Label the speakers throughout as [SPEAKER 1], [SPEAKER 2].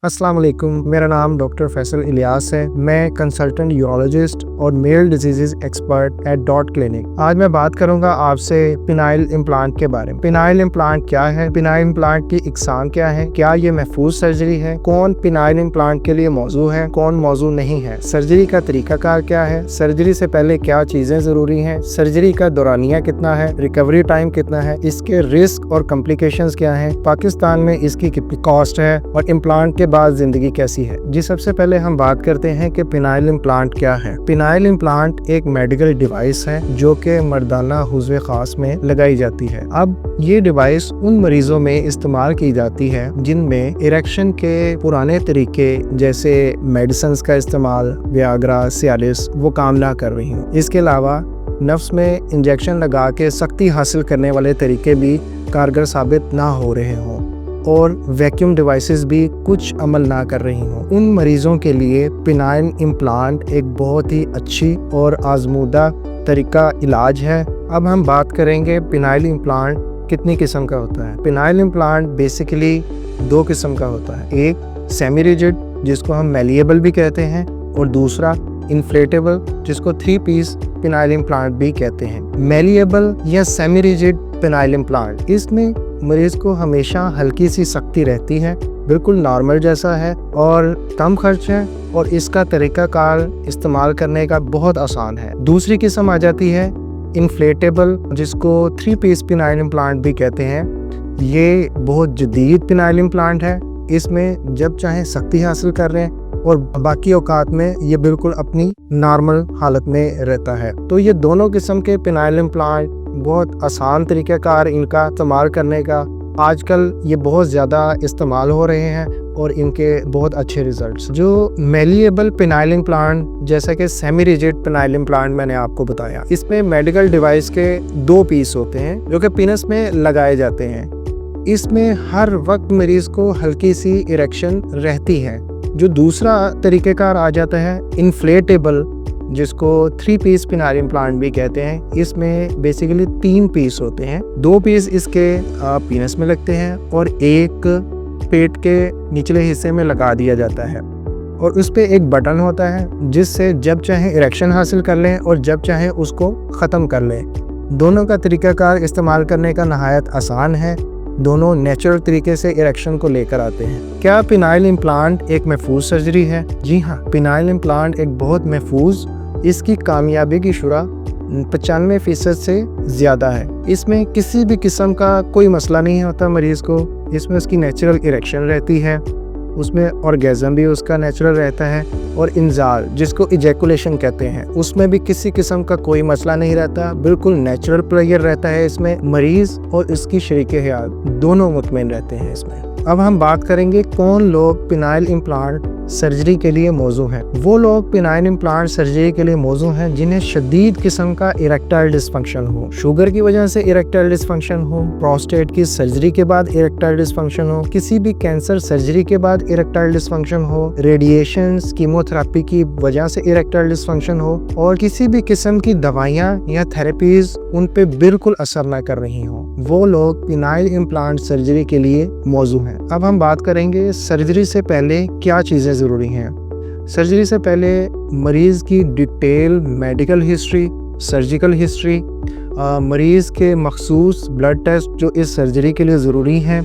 [SPEAKER 1] अस्सलाम वालेकुम, मेरा नाम डॉक्टर फैसल इलियास है। मैं कंसल्टेंट यूरोलॉजिस्ट और male diseases expert at dot clinic. आज मैं बात करूंगा आपसे पिनाइल इम्प्लांट के बारे में। पिनाइल इम्प्लांट क्या है, पिनाइल इम्प्लांट की इकसाम क्या है, क्या ये महफूज सर्जरी है, कौन पिनाइल इम्प्लांट के लिए मौजू है, कौन मौजू नहीं है, सर्जरी का तरीकाकार क्या है, सर्जरी से पहले क्या चीजें जरूरी हैं, सर्जरी का दौरानिया कितना है, रिकवरी टाइम कितना है, इसके रिस्क और कॉम्प्लिकेशंस क्या है, पाकिस्तान में इसकी कितनी कॉस्ट है और इम्प्लांट के बाद जिंदगी कैसी है। जी, सबसे पहले हम बात करते हैं कि पिनाइल इम्प्लांट क्या है। पिनाइल इम्प्लांट एक मेडिकल डिवाइस है जो कि मर्दाना हुज्वे खास में लगाई जाती है। अब ये डिवाइस उन मरीजों में इस्तेमाल की जाती है जिनमें इरेक्शन के पुराने तरीके जैसे मेडिसिन का इस्तेमाल, वियाग्रा, सियालिस, वो काम ना कर रही हूँ। इसके अलावा नफ्स में इंजेक्शन लगा के सख्ती हासिल करने वाले तरीके भी कारगर साबित ना हो रहे हों और वैक्यूम डिवाइसेस भी कुछ अमल ना कर रही हों। उन मरीजों के लिए पिनाइल इम्प्लांट एक बहुत ही अच्छी और आजमूदा तरीका इलाज है। अब हम बात करेंगे पिनाइल इम्प्लांट कितनी किस्म का होता है। पिनाइल इम्प्लांट बेसिकली दो किस्म का होता है, एक सेमी रिजिड जिसको हम मैलिएबल भी कहते हैं और दूसरा इन्फ्लेटेबल जिसको 3 पीस पिनाइल इम्प्लांट भी कहते हैं। मैलिएबल या सेमी रिजिड पिनाइल इम्प्लांट, इसमें मरीज को हमेशा हल्की सी सख्ती रहती है, बिल्कुल नॉर्मल जैसा है और कम खर्च है और इसका तरीकाकार इस्तेमाल करने का बहुत आसान है। दूसरी किस्म आ जाती है इन्फ्लेटेबल जिसको 3 पीस पिनाइल इम्प्लांट भी कहते हैं। ये बहुत जदीद पिनाइल इम्प्लांट है, इसमें जब चाहे सख्ती हासिल कर रहे हैं और बाकी औकात में ये बिल्कुल अपनी नॉर्मल हालत में रहता है। तो ये दोनों किस्म के पिनाइल इम्प्लांट बहुत आसान तरीक़ाकार इनका इस्तेमाल करने का, आजकल ये बहुत ज़्यादा इस्तेमाल हो रहे हैं और इनके बहुत अच्छे रिजल्ट्स। जो मैलिएबल पिनाइल इम्प्लांट जैसा कि सेमी रिजिड पिनाइल इम्प्लांट मैंने आपको बताया, इसमें मेडिकल डिवाइस के 2 पीस होते हैं जो कि पिनस में लगाए जाते हैं। इसमें हर वक्त मरीज़ को हल्की सी इरेक्शन रहती है। जो दूसरा तरीक़ेकार आ जाता है इन्फ्लेटेबल जिसको 3 पीस पिनाइल इम्प्लांट भी कहते हैं, इसमें बेसिकली 3 पीस होते हैं। 2 पीस इसके पीनस में लगते हैं और एक पेट के निचले हिस्से में लगा दिया जाता है और उस पे एक बटन होता है जिससे जब चाहे इरेक्शन हासिल कर लें और जब चाहे उसको ख़त्म कर लें। दोनों का तरीक़ाकार इस्तेमाल करने का नहायत आसान है, दोनों नेचुरल तरीके से इरेक्शन को लेकर आते हैं। क्या पिनाइल इम्प्लांट एक महफूज सर्जरी है? जी हाँ, पिनाइल इम्प्लांट एक बहुत महफूज, इसकी कामयाबी की शुरा 95% से ज़्यादा है। इसमें किसी भी किस्म का कोई मसला नहीं होता मरीज़ को। इसमें उसकी नेचुरल इरेक्शन रहती है, उसमें ऑर्गेज़म भी उसका नेचुरल रहता है और इंजाल जिसको इजैकुलेशन कहते हैं उसमें भी किसी किस्म का कोई मसला नहीं रहता, बिल्कुल नेचुरल प्लेयर रहता है। इसमें मरीज़ और इसकी शरीके हयात दोनों मुतमईन रहते हैं इसमें। अब हम बात करेंगे कौन लोग पिनाइल इम्प्लांट सर्जरी के लिए मौजू हैं। वो लोग पिनाइल इम्प्लांट सर्जरी के लिए मौजू हैं जिन्हें शदीद किस्म का इरेक्टाइल डिस्फंक्शन हो, शुगर की वजह से इरेक्टाइल डिस्फंक्शन हो, प्रोस्टेट की सर्जरी के बाद इरेक्टाइल डिस्फंक्शन हो, किसी भी कैंसर सर्जरी के बाद इरेक्टाइल डिस्फंक्शन हो, रेडिएशन कीमोथेरेपी की वजह से इरेक्टाइल डिस्फंक्शन हो और किसी भी किस्म की दवाइयाँ या थेरेपीज उन पे बिल्कुल असर न कर रही हो, वो लोग पिनाइल इम्प्लांट सर्जरी के लिए मौजू हैं। अब हम बात करेंगे सर्जरी से पहले क्या चीज़ें ज़रूरी हैं। सर्जरी से पहले मरीज़ की detail medical history, surgical history, मरीज़ के मखसूस ब्लड टेस्ट जो इस सर्जरी के लिए ज़रूरी हैं,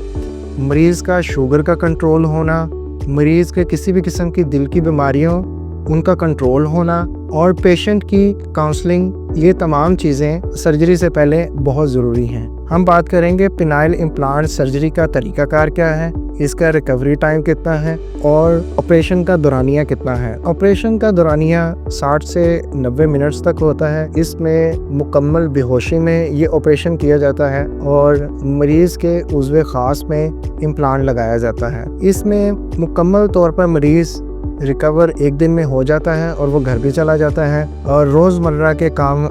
[SPEAKER 1] मरीज़ का शुगर का कंट्रोल होना, मरीज़ के किसी भी किस्म की दिल की बीमारियों उनका कंट्रोल होना और पेशेंट की काउंसलिंग, ये तमाम चीज़ें सर्जरी से पहले बहुत ज़रूरी हैं। हम बात करेंगे पिनाइल इम्प्लांट सर्जरी का तरीकाकार क्या है, इसका रिकवरी टाइम कितना है और ऑपरेशन का दौरानिया कितना है। ऑपरेशन का दौरानिया 60 से 90 मिनट्स तक होता है। इसमें मुकम्मल बेहोशी में ये ऑपरेशन किया जाता है और मरीज़ के उज़्वे ख़ास में इम्प्लांट लगाया जाता है। इसमें मुकम्मल तौर पर मरीज़ रिकवर 1 दिन में हो जाता है और वो घर भी चला जाता है और रोज़मर्रा के काम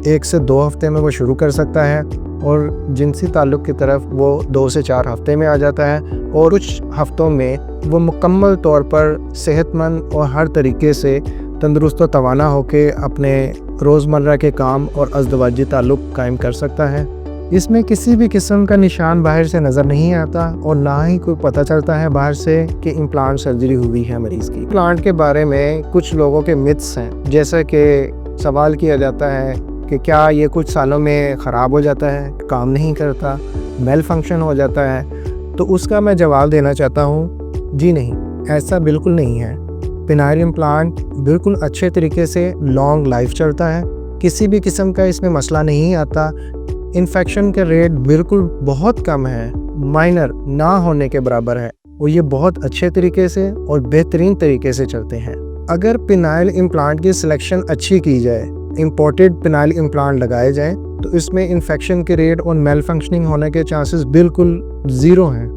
[SPEAKER 1] 1 से 2 हफ्ते में वो शुरू कर सकता है और जिनसी ताल्लुक़ की तरफ वो 2 से 4 हफ्ते में आ जाता है और कुछ हफ्तों में वो मुकम्मल तौर पर सेहतमंद और हर तरीके से तंदुरुस्त व तवाना होकर अपने रोज़मर्रा के काम और अज़दवाजी ताल्लुक़ कायम कर सकता है। इसमें किसी भी किस्म का निशान बाहर से नज़र नहीं आता और ना ही कोई पता चलता है बाहर से कि इम्प्लांट सर्जरी हुई है मरीज़ की। इम्प्लांट के बारे में कुछ लोगों के मिथ्स हैं, जैसे कि सवाल किया जाता है कि क्या ये कुछ सालों में ख़राब हो जाता है, काम नहीं करता, मेल फंक्शन हो जाता है। तो उसका मैं जवाब देना चाहता हूँ, जी नहीं, ऐसा बिल्कुल नहीं है। पिनाइल इम्प्लांट बिल्कुल अच्छे तरीके से लॉन्ग लाइफ चलता है, किसी भी किस्म का इसमें मसला नहीं आता। इन्फेक्शन का रेट बिल्कुल बहुत कम है, माइनर ना होने के बराबर है और ये बहुत अच्छे तरीके से और बेहतरीन तरीके से चलते हैं। अगर पिनाइल इम्प्लांट की सिलेक्शन अच्छी की जाए, इम्पोर्टेड पिनाइल इम्प्लांट लगाए जाएं, तो इसमें इन्फेक्शन के रेट और मेल फंक्शनिंग होने के चांसेस बिल्कुल ज़ीरो हैं।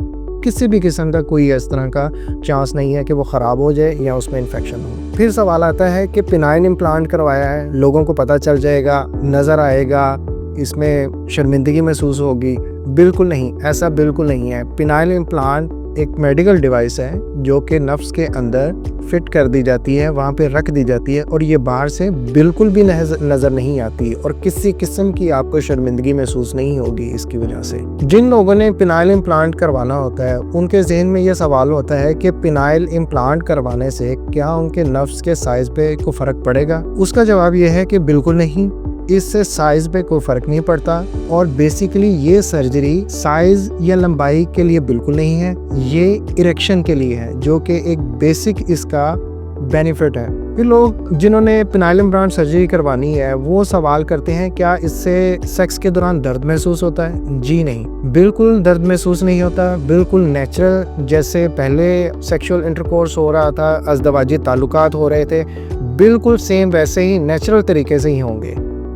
[SPEAKER 1] किसी भी किस्म का कोई इस तरह का चांस नहीं है कि वो ख़राब हो जाए या उसमें इन्फेक्शन हो। फिर सवाल आता है कि पिनाइल इम्प्लांट करवाया है, लोगों को पता चल जाएगा, नज़र आएगा, इसमें शर्मिंदगी महसूस होगी। बिल्कुल नहीं, ऐसा बिल्कुल नहीं है। पिनाइल इम्प्लांट एक मेडिकल डिवाइस है जो कि नफ्स के अंदर फिट कर दी जाती है, वहाँ पे रख दी जाती है और ये बाहर से बिल्कुल भी नज़र नहीं आती और किसी किस्म की आपको शर्मिंदगी महसूस नहीं होगी इसकी वजह से। जिन लोगों ने पिनाइल इम्प्लांट करवाना होता है उनके जहन में ये सवाल होता है कि पिनाइल इम्प्लांट करवाने से क्या उनके नफ्स के साइज़ पे कोई फ़र्क पड़ेगा। उसका जवाब ये है कि बिल्कुल नहीं, इससे साइज़ पे कोई फ़र्क नहीं पड़ता और बेसिकली ये सर्जरी साइज़ या लंबाई के लिए बिल्कुल नहीं है, ये इरेक्शन के लिए है, जो कि एक बेसिक इसका बेनिफिट है। फिर लोग जिन्होंने पिनाइल इम्प्लांट सर्जरी करवानी है वो सवाल करते हैं क्या इससे सेक्स के दौरान दर्द महसूस होता है। जी नहीं, बिल्कुल दर्द महसूस नहीं होता, बिल्कुल नेचुरल जैसे पहले सेक्सुअल इंटरकोर्स हो रहा था, अज़दवाजी ताल्लुकात हो रहे थे, बिल्कुल सेम वैसे ही नेचुरल तरीके से ही होंगे।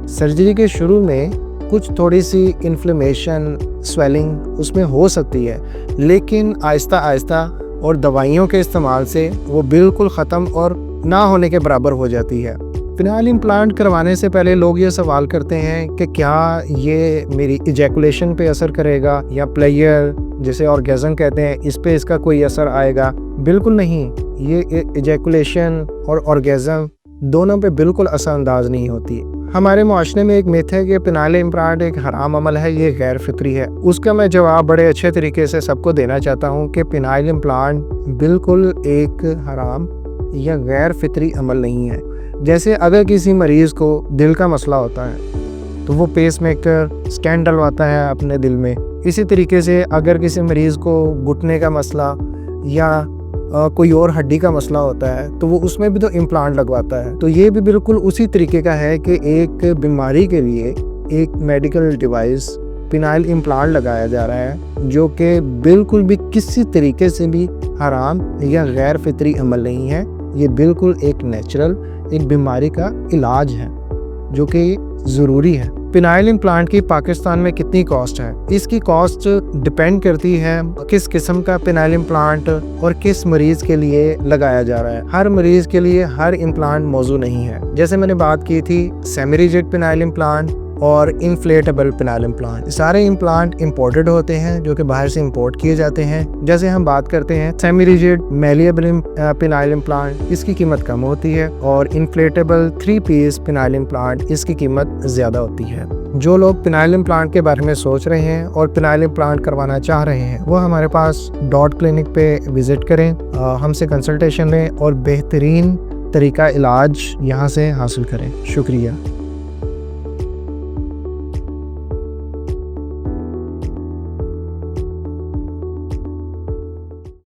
[SPEAKER 1] सर्जरी के शुरू में कुछ थोड़ी सी इन्फ्लेमेशन, स्वेलिंग उसमें हो सकती है, लेकिन आहिस्ता आहिस्ता और दवाइयों के इस्तेमाल से वो बिल्कुल ख़त्म और ना होने के बराबर हो जाती है। पिनाइल इम्प्लांट करवाने से पहले लोग ये सवाल करते हैं कि क्या ये मेरी इजैकुलेशन पे असर करेगा या प्लेयर जिसे ऑर्गेज़म कहते हैं इस पे इसका कोई असर आएगा। बिल्कुल नहीं, ये इजैकुलेशन और ऑर्गेज़म दोनों पे बिल्कुल असरअंदाज नहीं होती। हमारे माशरे में एक मिथ है कि पिनाइल इम्प्लांट एक हराम अमल है, ये गैर फितरी है। उसका मैं जवाब बड़े अच्छे तरीके से सबको देना चाहता हूँ कि पिनाइल इम्प्लांट बिल्कुल एक हराम या गैर फितरी अमल नहीं है। जैसे अगर किसी मरीज़ को दिल का मसला होता है तो वो पेसमेकर स्टेंट डलवाता है अपने दिल में, इसी तरीके से अगर किसी मरीज़ को घुटने का मसला या कोई और हड्डी का मसला होता है तो वो उसमें भी तो इम्प्लांट लगवाता है। तो ये भी बिल्कुल उसी तरीके का है कि एक बीमारी के लिए एक मेडिकल डिवाइस पिनाइल इम्प्लांट लगाया जा रहा है जो कि बिल्कुल भी किसी तरीके से भी हराम या गैर फितरी अमल नहीं है। ये बिल्कुल एक नेचुरल एक बीमारी का इलाज है जो कि ज़रूरी है। पिनाइल इम्प्लांट की पाकिस्तान में कितनी कॉस्ट है? इसकी कॉस्ट डिपेंड करती है किस किस्म का पिनाइल इम्प्लांट और किस मरीज़ के लिए लगाया जा रहा है। हर मरीज़ के लिए हर इम्प्लांट मौजू नहीं है। जैसे मैंने बात की थी सेमी रिजिड पिनाइल इम्प्लांट और इन्फ्लेटेबल पिनाइल इम्प्लांट, सारे इम्प्लांट इंपोर्टेड होते हैं जो कि बाहर से इंपोर्ट किए जाते हैं। जैसे हम बात करते हैं semi rigid malleable phenyl implant, इसकी कीमत कम होती है और इन्फ्लेटेबल 3 पीस पिनाइल इम्प्लांट इसकी कीमत ज़्यादा होती है। जो लोग पिनाइल इम्प्लांट के बारे में सोच रहे हैं और पिनाइल इम्प्लांट करवाना चाह रहे हैं वो हमारे पास डॉट क्लिनिक पे विज़िट करें, हमसे कंसल्टेशन लें और बेहतरीन तरीका इलाज यहाँ से हासिल करें। शुक्रिया।